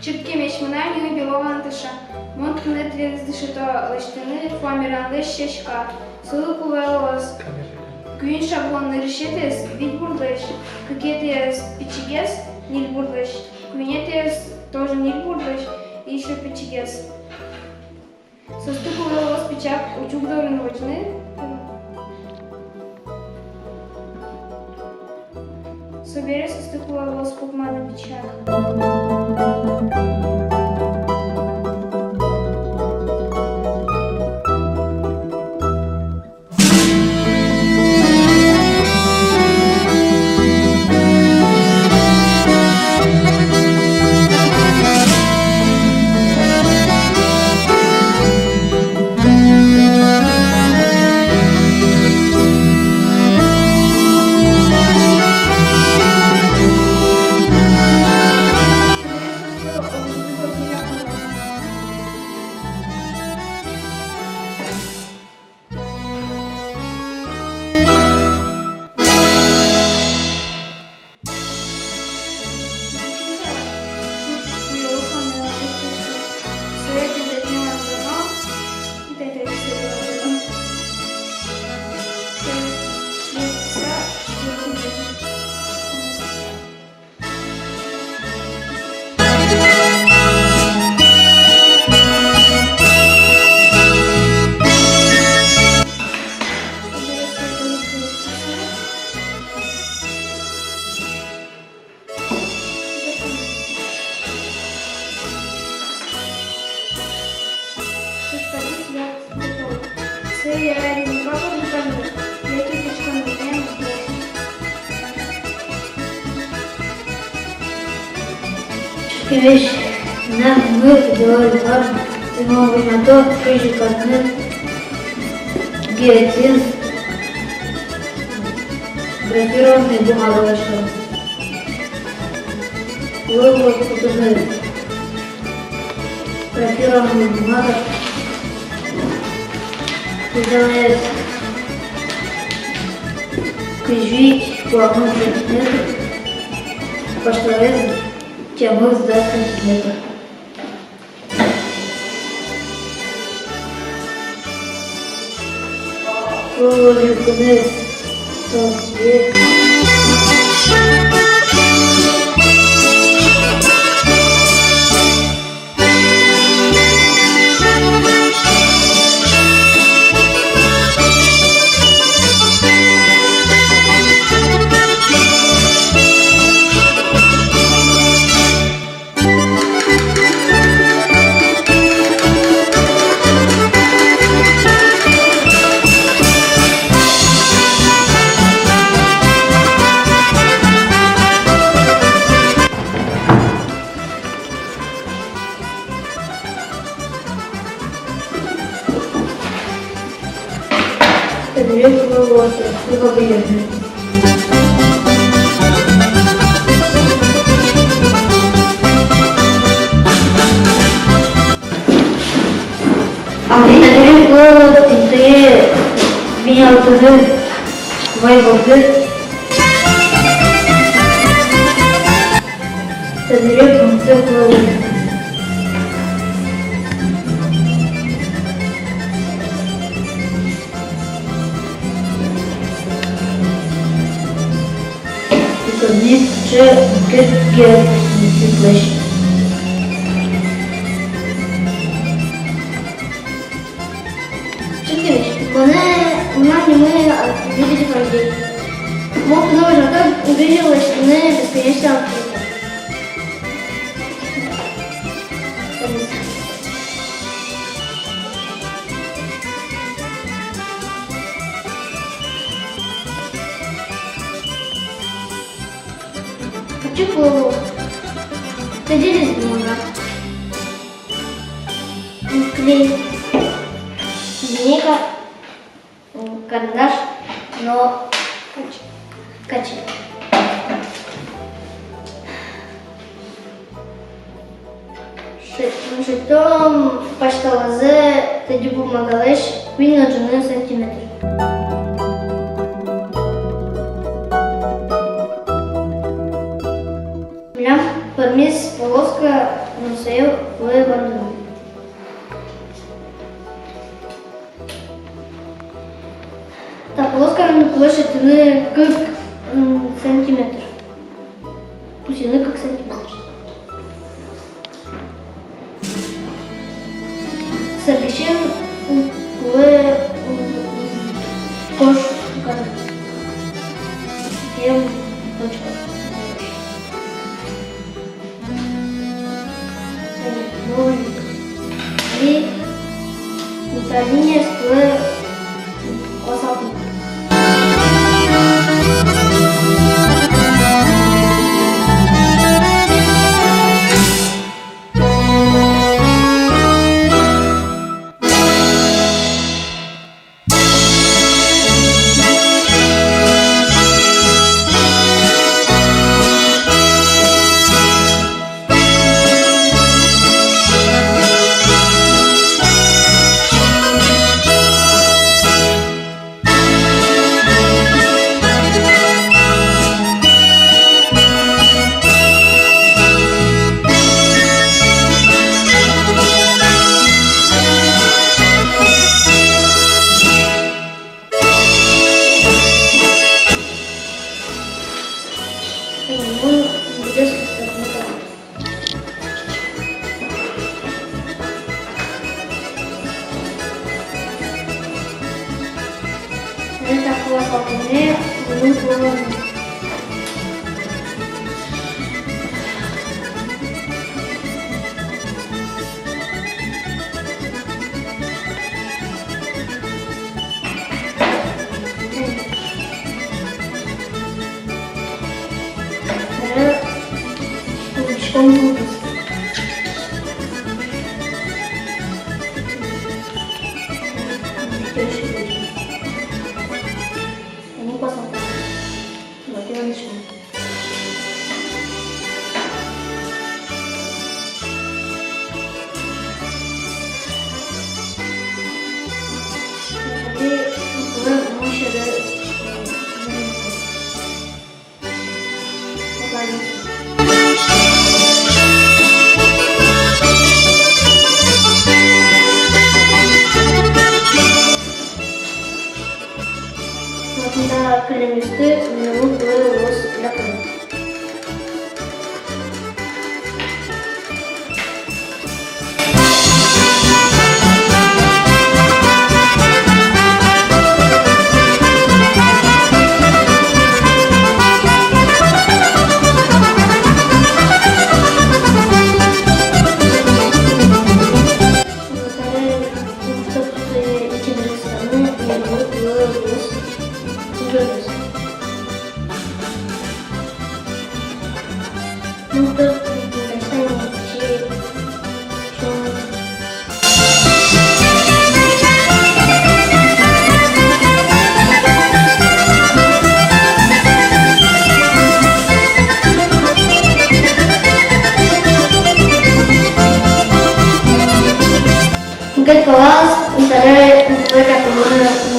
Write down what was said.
Чіпкемеш мене не білована тиша. Монтк не дишито лиштини, фаміран лищечка. Сулуку велос. Күн шаблон решетес, вид бурдыш. Кукетес пичигес, ниль бурдыш. Күнетес тоже ниль бурдыш. И еще пичигес. Состыку велос пичак учук дорын вочны. Собери состыку велос купмана пичак. Вещь на мы делали важно, и новый на то, прежде как геотин, графированный бумаговый шар. Ловок кутузы, графированная бумага, издаляет крижить, плавнуть сантиметр, поштовец, тягнуть за сантиметр. Положим куда сосед. Подберем волосы, либо вывернем. Подберем волосы, ты меня утузы, мои волосы. Подберем волосы. Вниз ще кидки світліші. Чекай, вона не ми видели людей. Мог новый жакет увидела, что мы бесконечно открыты. Хочу голову. Садились бумага. Клей. Линейка. Карандаш. Но качель. Шитом пашталазе тоді бумагалеш він на 1 сантиметр. Прям перміс полоска носив в бандурі. Та полоска площадь как сантиметр. Пусины как сантиметр. Сърдишен в кош кадър. Ем точка. И та линия с косатым. Это полосатый Они посмотрят. Вот его начнем. Когда кремлисты минут двое волос для крема. Как класс, вторая коммуна